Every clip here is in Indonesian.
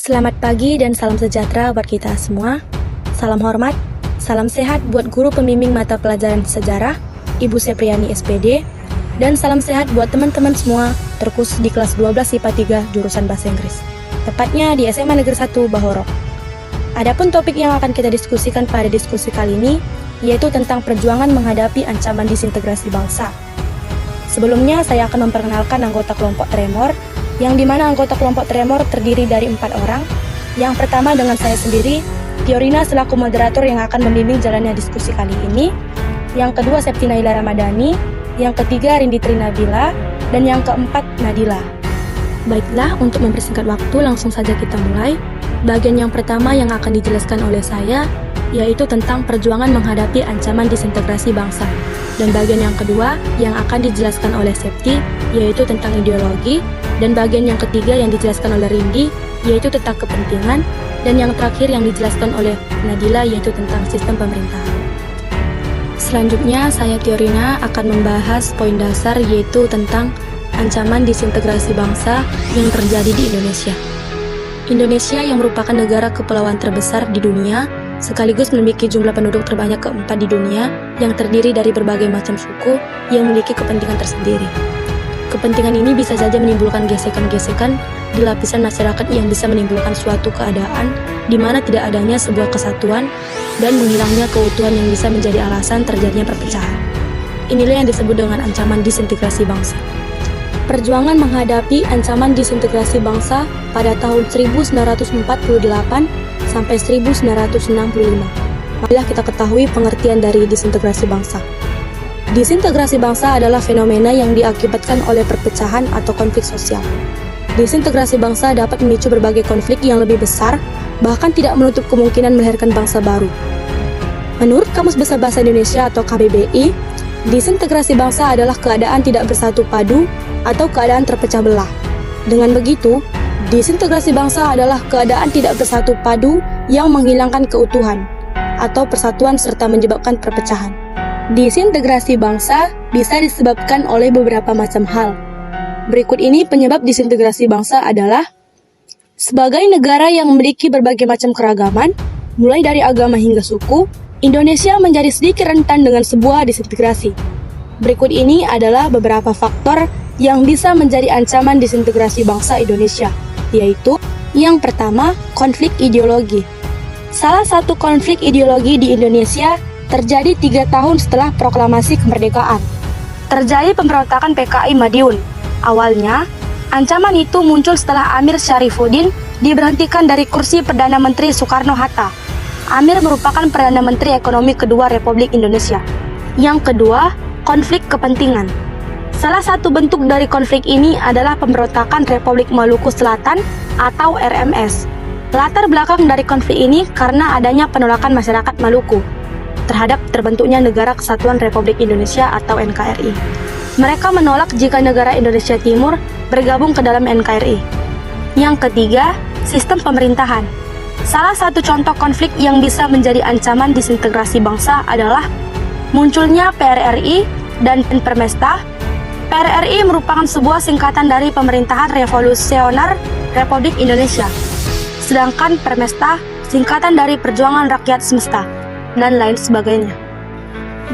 Selamat pagi dan salam sejahtera buat kita semua. Salam hormat, salam sehat buat guru pembimbing mata pelajaran sejarah, Ibu Sepriani SPD, dan salam sehat buat teman-teman semua terkhusus di kelas 12 IPA 3 jurusan Bahasa Inggris, tepatnya di SMA Negeri 1 Bahoro. Adapun topik yang akan kita diskusikan pada diskusi kali ini, yaitu tentang perjuangan menghadapi ancaman disintegrasi bangsa. Sebelumnya, saya akan memperkenalkan anggota kelompok Tremor, yang dimana anggota kelompok Tremor terdiri dari 4 orang. Yang pertama dengan saya sendiri, Tiorina selaku moderator yang akan membimbing jalannya diskusi kali ini. Yang kedua Septi Naila Ramadhani, yang ketiga Rindi Trinabila, dan yang keempat Nadila. Baiklah, untuk mempersingkat waktu langsung saja kita mulai. Bagian yang pertama yang akan dijelaskan oleh saya, yaitu tentang perjuangan menghadapi ancaman disintegrasi bangsa. Dan bagian yang kedua yang akan dijelaskan oleh Septi, yaitu tentang ideologi. Dan bagian yang ketiga yang dijelaskan oleh Rindi, yaitu tentang kepentingan. Dan yang terakhir yang dijelaskan oleh Nadila, yaitu tentang sistem pemerintahan. Selanjutnya, saya Tiorina akan membahas poin dasar, yaitu tentang ancaman disintegrasi bangsa yang terjadi di Indonesia. Indonesia yang merupakan negara kepulauan terbesar di dunia, sekaligus memiliki jumlah penduduk terbanyak keempat di dunia yang terdiri dari berbagai macam suku yang memiliki kepentingan tersendiri. Kepentingan ini bisa saja menimbulkan gesekan-gesekan di lapisan masyarakat yang bisa menimbulkan suatu keadaan di mana tidak adanya sebuah kesatuan dan menghilangnya keutuhan yang bisa menjadi alasan terjadinya perpecahan. Inilah yang disebut dengan ancaman disintegrasi bangsa. Perjuangan menghadapi ancaman disintegrasi bangsa pada tahun 1948 sampai 1965. Marilah kita ketahui pengertian dari disintegrasi bangsa. Disintegrasi bangsa adalah fenomena yang diakibatkan oleh perpecahan atau konflik sosial. Disintegrasi bangsa dapat memicu berbagai konflik yang lebih besar, bahkan tidak menutup kemungkinan melahirkan bangsa baru. Menurut Kamus Besar Bahasa Indonesia atau KBBI, disintegrasi bangsa adalah keadaan tidak bersatu padu atau keadaan terpecah belah. Dengan begitu, disintegrasi bangsa adalah keadaan tidak bersatu padu yang menghilangkan keutuhan atau persatuan serta menyebabkan perpecahan. Disintegrasi bangsa bisa disebabkan oleh beberapa macam hal. Berikut ini penyebab disintegrasi bangsa adalah: sebagai negara yang memiliki berbagai macam keragaman, mulai dari agama hingga suku, Indonesia menjadi sedikit rentan dengan sebuah disintegrasi. Berikut ini adalah beberapa faktor yang bisa menjadi ancaman disintegrasi bangsa Indonesia, yaitu yang pertama, konflik ideologi. Salah satu konflik ideologi di Indonesia terjadi 3 tahun setelah proklamasi kemerdekaan. Terjadi pemberontakan PKI Madiun. Awalnya, ancaman itu muncul setelah Amir Syarifuddin diberhentikan dari kursi Perdana Menteri Soekarno-Hatta. Amir merupakan Perdana Menteri Ekonomi kedua Republik Indonesia. Yang kedua, konflik kepentingan. Salah satu bentuk dari konflik ini adalah pemberontakan Republik Maluku Selatan atau RMS. Latar belakang dari konflik ini karena adanya penolakan masyarakat Maluku terhadap terbentuknya Negara Kesatuan Republik Indonesia atau NKRI. Mereka menolak jika negara Indonesia Timur bergabung ke dalam NKRI. Yang ketiga, sistem pemerintahan. Salah satu contoh konflik yang bisa menjadi ancaman disintegrasi bangsa adalah munculnya PRRI dan Permesta. PRRI merupakan sebuah singkatan dari Pemerintahan Revolusioner Republik Indonesia, sedangkan Permesta singkatan dari Perjuangan Rakyat Semesta, dan lain sebagainya.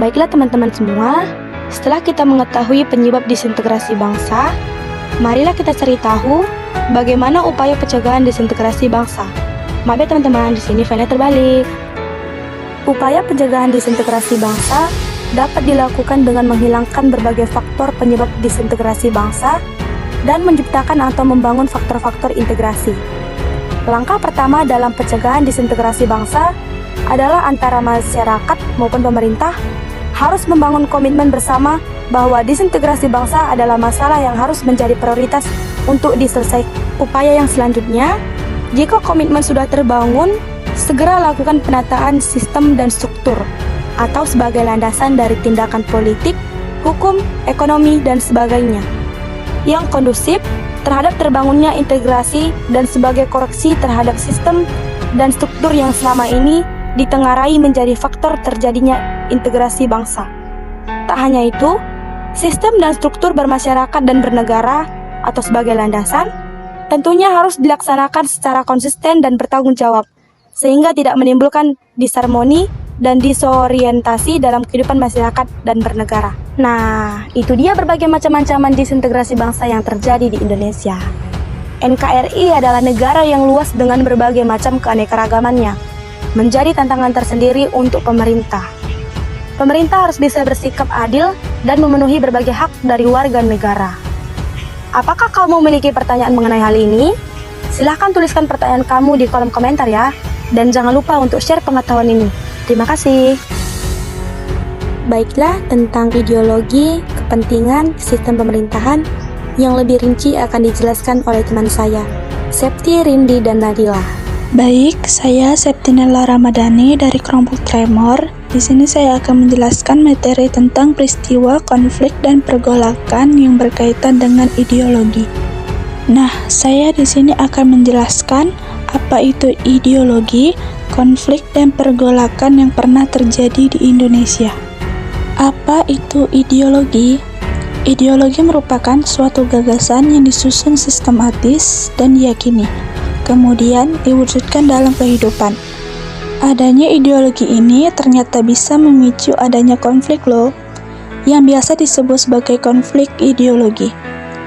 Baiklah teman-teman semua, setelah kita mengetahui penyebab disintegrasi bangsa, marilah kita cari tahu bagaimana upaya pencegahan disintegrasi bangsa. Maaf ya teman-teman, di sini filenya terbalik. Upaya pencegahan disintegrasi bangsa dapat dilakukan dengan menghilangkan berbagai faktor penyebab disintegrasi bangsa dan menciptakan atau membangun faktor-faktor integrasi. Langkah pertama dalam pencegahan disintegrasi bangsa adalah antara masyarakat maupun pemerintah harus membangun komitmen bersama bahwa disintegrasi bangsa adalah masalah yang harus menjadi prioritas untuk diselesaikan. Upaya yang selanjutnya, jika komitmen sudah terbangun, segera lakukan penataan sistem dan struktur atau sebagai landasan dari tindakan politik, hukum, ekonomi, dan sebagainya yang kondusif terhadap terbangunnya integrasi dan sebagai koreksi terhadap sistem dan struktur yang selama ini ditengarai menjadi faktor terjadinya integrasi bangsa. Tak hanya itu, sistem dan struktur bermasyarakat dan bernegara atau sebagai landasan, tentunya harus dilaksanakan secara konsisten dan bertanggung jawab, sehingga tidak menimbulkan disharmoni dan disorientasi dalam kehidupan masyarakat dan bernegara. Nah, itu dia berbagai macam ancaman disintegrasi bangsa yang terjadi di Indonesia. NKRI adalah negara yang luas dengan berbagai macam keanekaragamannya, menjadi tantangan tersendiri untuk pemerintah. Pemerintah harus bisa bersikap adil dan memenuhi berbagai hak dari warga negara. Apakah kamu memiliki pertanyaan mengenai hal ini? Silahkan tuliskan pertanyaan kamu di kolom komentar ya. Dan jangan lupa untuk share pengetahuan ini. Terima kasih. Baiklah, tentang ideologi, kepentingan, sistem pemerintahan yang lebih rinci akan dijelaskan oleh teman saya, Septi, Rindi, dan Nadila. Baik, saya Septinella Ramadhani dari kelompok Tremor. Di sini saya akan menjelaskan materi tentang peristiwa, konflik, dan pergolakan yang berkaitan dengan ideologi. Nah, saya di sini akan menjelaskan apa itu ideologi, konflik, dan pergolakan yang pernah terjadi di Indonesia. Apa itu ideologi? Ideologi merupakan suatu gagasan yang disusun sistematis dan diyakini, kemudian diwujudkan dalam kehidupan. Adanya ideologi ini ternyata bisa memicu adanya konflik loh, yang biasa disebut sebagai konflik ideologi.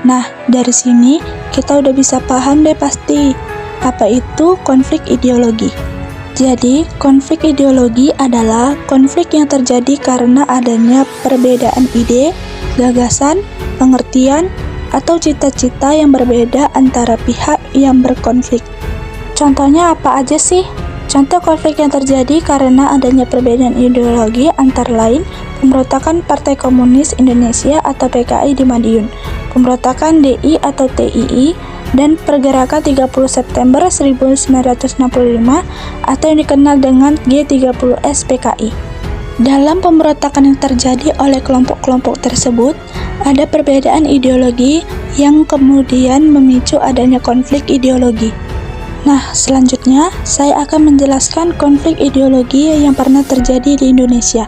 Nah, dari sini kita udah bisa paham deh pasti, apa itu konflik ideologi. Jadi, konflik ideologi adalah konflik yang terjadi karena adanya perbedaan ide, gagasan, pengertian, atau cita-cita yang berbeda antara pihak yang berkonflik. Contohnya apa aja sih? Contoh konflik yang terjadi karena adanya perbedaan ideologi antara lain pemberontakan Partai Komunis Indonesia atau PKI di Madiun, pemberontakan DI atau TII, dan pergerakan 30 September 1965 atau yang dikenal dengan G30S PKI. Dalam pemberontakan yang terjadi oleh kelompok-kelompok tersebut, ada perbedaan ideologi yang kemudian memicu adanya konflik ideologi. Nah, selanjutnya saya akan menjelaskan konflik ideologi yang pernah terjadi di Indonesia.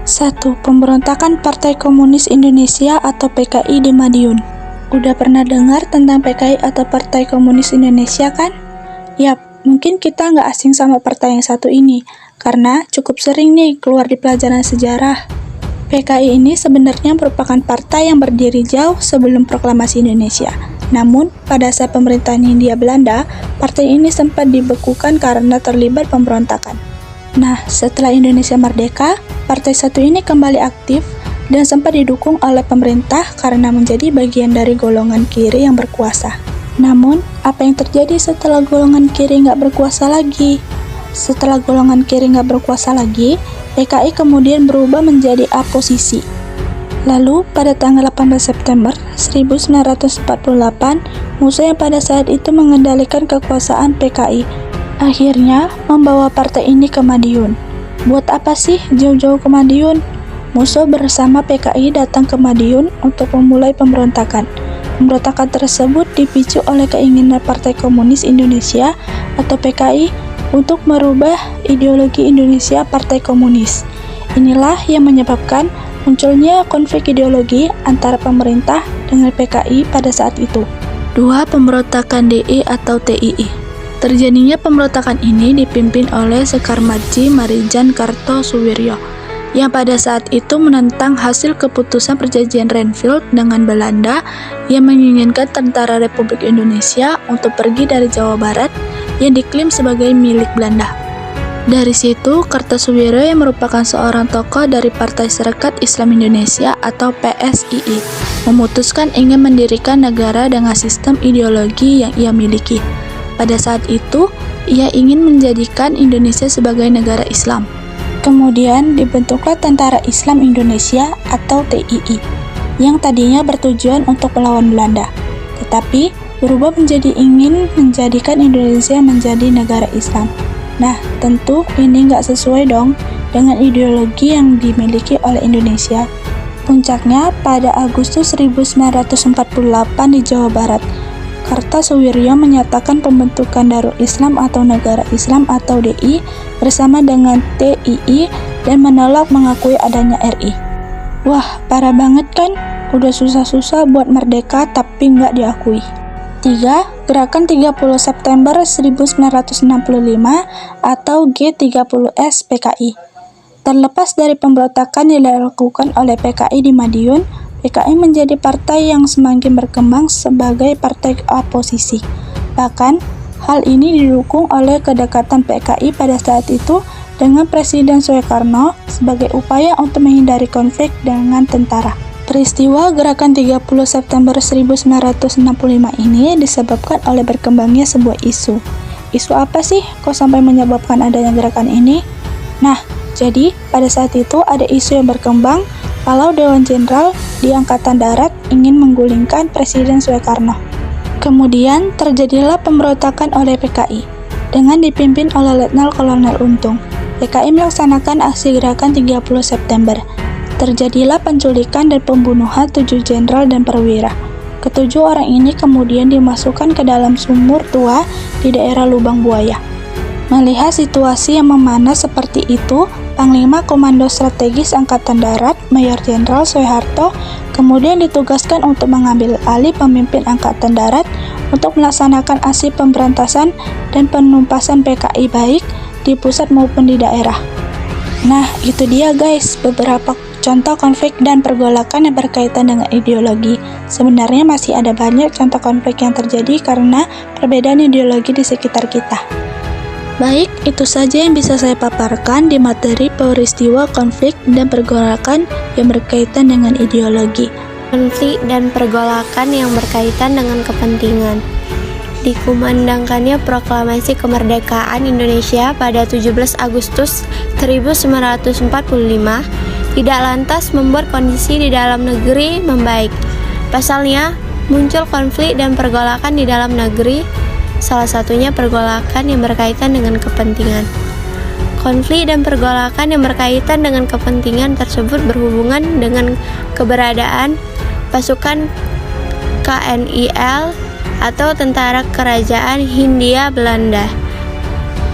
1. Pemberontakan Partai Komunis Indonesia atau PKI di Madiun. Udah pernah dengar tentang PKI atau Partai Komunis Indonesia kan? Yap, mungkin kita nggak asing sama partai yang satu ini, karena cukup sering nih keluar di pelajaran sejarah. PKI ini sebenarnya merupakan partai yang berdiri jauh sebelum proklamasi Indonesia. Namun, pada saat pemerintahan Hindia Belanda, partai ini sempat dibekukan karena terlibat pemberontakan. Nah, setelah Indonesia merdeka, partai satu ini kembali aktif dan sempat didukung oleh pemerintah karena menjadi bagian dari golongan kiri yang berkuasa. Namun, apa yang terjadi setelah golongan kiri nggak berkuasa lagi? Setelah golongan kiri nggak berkuasa lagi, PKI kemudian berubah menjadi oposisi. Lalu, pada tanggal 18 September 1948, musuh yang pada saat itu mengendalikan kekuasaan PKI akhirnya membawa partai ini ke Madiun. Buat apa sih jauh-jauh ke Madiun? Musuh bersama PKI datang ke Madiun untuk memulai pemberontakan. Pemberontakan tersebut dipicu oleh keinginan Partai Komunis Indonesia atau PKI untuk merubah ideologi Indonesia Partai Komunis. Inilah yang menyebabkan munculnya konflik ideologi antara pemerintah dengan PKI pada saat itu. 2. Pemberontakan DI atau TII. Terjadinya pemberontakan ini dipimpin oleh Sekar Madji Marijan Kartosuwiryo, yang pada saat itu menentang hasil keputusan perjanjian Renville dengan Belanda yang menginginkan tentara Republik Indonesia untuk pergi dari Jawa Barat yang diklaim sebagai milik Belanda. Dari situ, Kartosuwiryo yang merupakan seorang tokoh dari Partai Serikat Islam Indonesia atau PSII memutuskan ingin mendirikan negara dengan sistem ideologi yang ia miliki. Pada saat itu, ia ingin menjadikan Indonesia sebagai negara Islam. Kemudian dibentuklah Tentara Islam Indonesia atau TII yang tadinya bertujuan untuk melawan Belanda, tetapi berubah menjadi ingin menjadikan Indonesia menjadi negara Islam. Nah, tentu ini nggak sesuai dong dengan ideologi yang dimiliki oleh Indonesia. Puncaknya pada Agustus 1948 di Jawa Barat, Kartosuwiryo menyatakan pembentukan Darul Islam atau Negara Islam atau DI bersama dengan TII dan menolak mengakui adanya RI. Wah, parah banget kan? Udah susah-susah buat merdeka tapi nggak diakui. Ketiga, Gerakan 30 September 1965 atau G30S PKI. Terlepas dari pemberontakan yang dilakukan oleh PKI di Madiun, PKI menjadi partai yang semakin berkembang sebagai partai oposisi. Bahkan, hal ini didukung oleh kedekatan PKI pada saat itu dengan Presiden Soekarno sebagai upaya untuk menghindari konflik dengan tentara. Peristiwa Gerakan 30 September 1965 ini disebabkan oleh berkembangnya sebuah isu. Isu apa sih kok sampai menyebabkan adanya gerakan ini? Nah, jadi pada saat itu ada isu yang berkembang kalau Dewan Jenderal di Angkatan Darat ingin menggulingkan Presiden Soekarno. Kemudian terjadilah pemberontakan oleh PKI dengan dipimpin oleh Letnan Kolonel Untung. PKI melaksanakan aksi Gerakan 30 September. Terjadilah penculikan dan pembunuhan 7 jenderal dan perwira. Ketujuh orang ini kemudian dimasukkan ke dalam sumur tua di daerah Lubang Buaya. Melihat situasi yang memanas seperti itu, Panglima Komando Strategis Angkatan Darat, Mayor Jenderal Soeharto, kemudian ditugaskan untuk mengambil alih pemimpin Angkatan Darat untuk melaksanakan aksi pemberantasan dan penumpasan PKI baik di pusat maupun di daerah. Nah, itu dia guys, beberapa contoh konflik dan pergolakan yang berkaitan dengan ideologi. Sebenarnya masih ada banyak contoh konflik yang terjadi karena perbedaan ideologi di sekitar kita. Baik, itu saja yang bisa saya paparkan di materi peristiwa konflik dan pergolakan yang berkaitan dengan ideologi. Konflik dan pergolakan yang berkaitan dengan kepentingan. Dikumandangkannya Proklamasi Kemerdekaan Indonesia pada 17 Agustus 1945 tidak lantas membuat kondisi di dalam negeri membaik. Pasalnya, muncul konflik dan pergolakan di dalam negeri, salah satunya pergolakan yang berkaitan dengan kepentingan. Konflik dan pergolakan yang berkaitan dengan kepentingan tersebut berhubungan dengan keberadaan pasukan KNIL atau Tentara Kerajaan Hindia Belanda.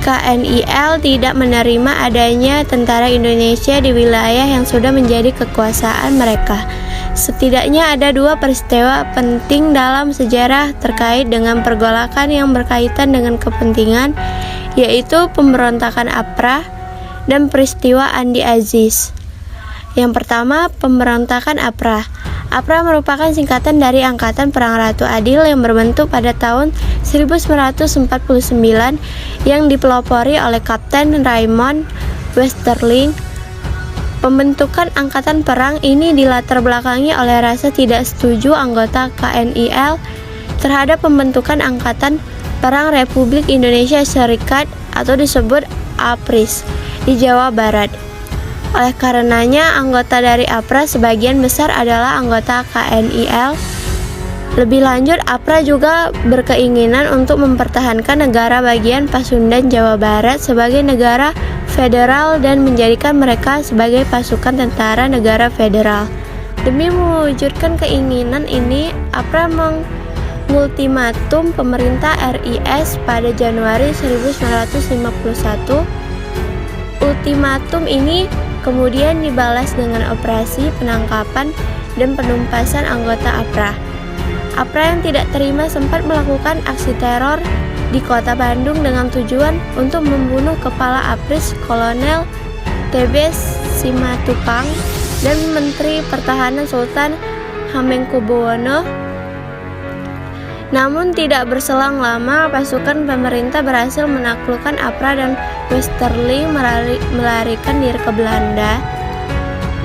KNIL tidak menerima adanya tentara Indonesia di wilayah yang sudah menjadi kekuasaan mereka. Setidaknya ada dua peristiwa penting dalam sejarah terkait dengan pergolakan yang berkaitan dengan kepentingan, yaitu pemberontakan APRA dan peristiwa Andi Aziz. Yang pertama, pemberontakan APRA. APRA merupakan singkatan dari Angkatan Perang Ratu Adil yang berbentuk pada tahun 1949 yang dipelopori oleh Kapten Raymond Westerling. Pembentukan angkatan perang ini dilatar belakangi oleh rasa tidak setuju anggota KNIL terhadap pembentukan Angkatan Perang Republik Indonesia Serikat atau disebut APRIS di Jawa Barat. Oleh karenanya, anggota dari APRA sebagian besar adalah anggota KNIL. Lebih lanjut, APRA juga berkeinginan untuk mempertahankan negara bagian Pasundan Jawa Barat sebagai negara federal dan menjadikan mereka sebagai pasukan tentara negara federal. Demi mewujudkan keinginan ini, APRA mengultimatum pemerintah RIS pada Januari 1951. Ultimatum ini kemudian dibalas dengan operasi penangkapan dan penumpasan anggota APRA. APRA yang tidak terima sempat melakukan aksi teror di kota Bandung dengan tujuan untuk membunuh kepala APRIS Kolonel TB Simatupang dan Menteri Pertahanan Sultan Hamengkubuwono. Namun tidak berselang lama, pasukan pemerintah berhasil menaklukkan APRA dan Westerling melarikan diri ke Belanda.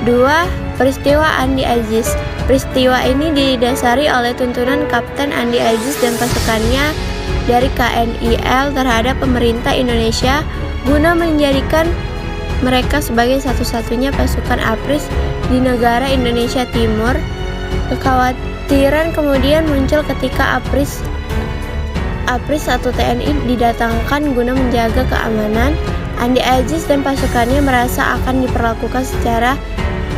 2. Peristiwa Andi Aziz. Peristiwa ini didasari oleh tuntunan Kapten Andi Aziz dan pasukannya dari KNIL terhadap pemerintah Indonesia guna menjadikan mereka sebagai satu-satunya pasukan APRIS di negara Indonesia Timur. Kekhawatiran kemudian muncul ketika APRIS atau TNI didatangkan guna menjaga keamanan. Andi Aziz dan pasukannya merasa akan diperlakukan secara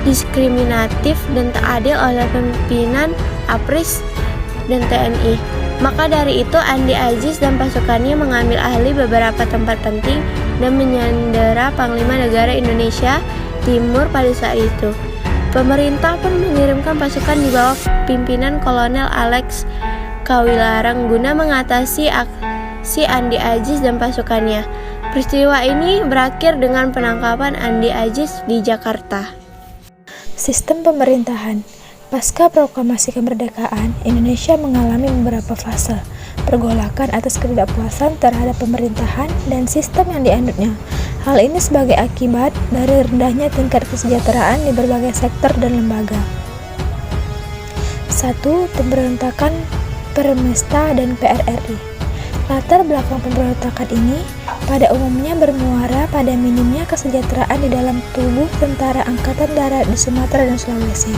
diskriminatif dan tak adil oleh pimpinan APRIS dan TNI. Maka dari itu, Andi Aziz dan pasukannya mengambil alih beberapa tempat penting dan menyandera Panglima Negara Indonesia Timur pada saat itu. Pemerintah pun mengirimkan pasukan di bawah pimpinan Kolonel Alex Kawilarang guna mengatasi aksi Andi Aziz dan pasukannya. Peristiwa ini berakhir dengan penangkapan Andi Aziz di Jakarta. Sistem pemerintahan. Pasca proklamasi kemerdekaan, Indonesia mengalami beberapa fase pergolakan atas ketidakpuasan terhadap pemerintahan dan sistem yang dianutnya. Hal ini sebagai akibat dari rendahnya tingkat kesejahteraan di berbagai sektor dan lembaga. 1. Pemberontakan Permesta dan PRRI. Latar belakang pemberontakan ini pada umumnya bermuara pada minimnya kesejahteraan di dalam tubuh tentara angkatan darat di Sumatera dan Sulawesi.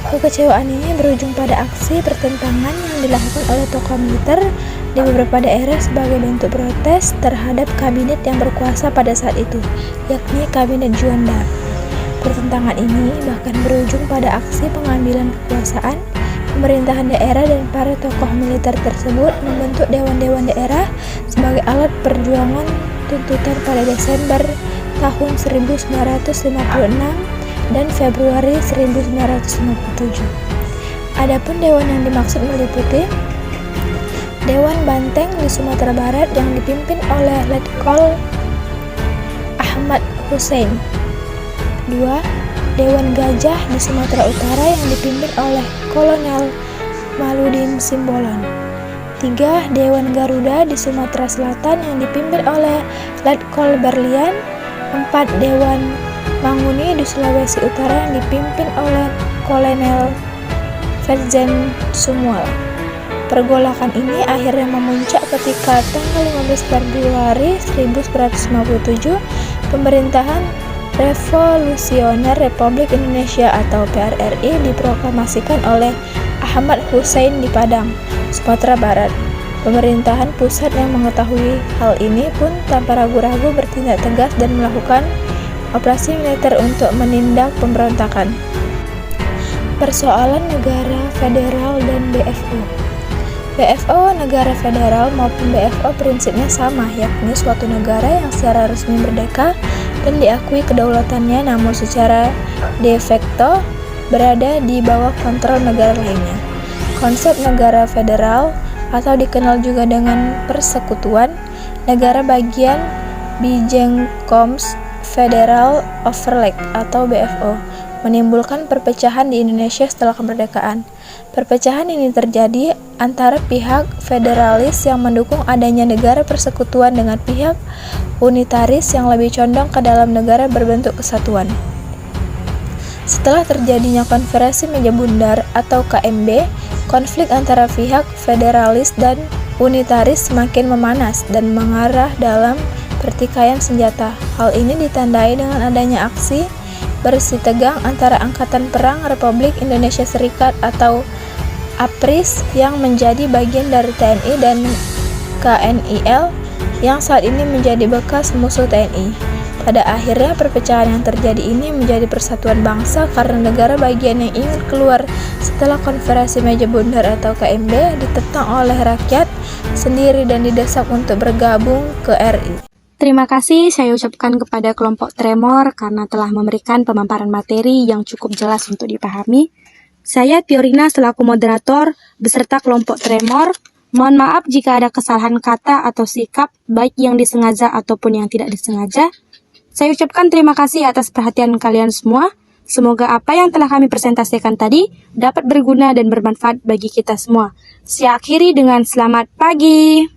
Kekecewaan ini berujung pada aksi pertentangan yang dilakukan oleh tokoh militer di beberapa daerah sebagai bentuk protes terhadap kabinet yang berkuasa pada saat itu, yakni Kabinet Juanda. Pertentangan ini bahkan berujung pada aksi pengambilan kekuasaan pemerintahan daerah, dan para tokoh militer tersebut membentuk dewan-dewan daerah sebagai alat perjuangan tuntutan pada Desember tahun 1956 dan Februari 1957. Adapun dewan yang dimaksud meliputi Dewan Banteng di Sumatera Barat yang dipimpin oleh Letkol Ahmad Hussein. 2. Dewan Gajah di Sumatera Utara yang dipimpin oleh Kolonel Maludin Simbolon. 3. Dewan Garuda di Sumatera Selatan yang dipimpin oleh Letkol Berlian. 4. Dewan Manguni di Sulawesi Utara yang dipimpin oleh Kolonel Firzen Sumual. Pergolakan ini akhirnya memuncak ketika tanggal 15 Februari 1957 pemerintahan Revolusioner Republik Indonesia atau PRRI diproklamasikan oleh Ahmad Hussein di Padang, Sumatera Barat. Pemerintahan pusat yang mengetahui hal ini pun tanpa ragu-ragu bertindak tegas dan melakukan operasi militer untuk menindak pemberontakan. Persoalan negara federal dan BFO. BFO negara federal maupun BFO prinsipnya sama, yakni suatu negara yang secara resmi merdeka dan diakui kedaulatannya, namun secara de facto berada di bawah kontrol negara lainnya. Konsep negara federal atau dikenal juga dengan persekutuan negara bagian Bijengkomst Federal Overleg atau BFO menimbulkan perpecahan di Indonesia setelah kemerdekaan. Perpecahan ini terjadi antara pihak federalis yang mendukung adanya negara persekutuan dengan pihak unitaris yang lebih condong ke dalam negara berbentuk kesatuan. Setelah terjadinya Konferensi Meja Bundar atau KMB, konflik antara pihak federalis dan unitaris semakin memanas dan mengarah dalam pertikaian senjata. Hal ini ditandai dengan adanya aksi bersih tegang antara Angkatan Perang Republik Indonesia Serikat atau APRIS yang menjadi bagian dari TNI dan KNIL yang saat ini menjadi bekas musuh TNI. Pada akhirnya perpecahan yang terjadi ini menjadi persatuan bangsa karena negara bagian yang ingin keluar setelah Konferensi Meja Bundar atau KMB ditentang oleh rakyat sendiri dan didesak untuk bergabung ke RI. Terima kasih saya ucapkan kepada kelompok Tremor karena telah memberikan pemaparan materi yang cukup jelas untuk dipahami. Saya Tiorina selaku moderator beserta kelompok Tremor. Mohon maaf jika ada kesalahan kata atau sikap, baik yang disengaja ataupun yang tidak disengaja. Saya ucapkan terima kasih atas perhatian kalian semua. Semoga apa yang telah kami presentasikan tadi dapat berguna dan bermanfaat bagi kita semua. Saya akhiri dengan selamat pagi.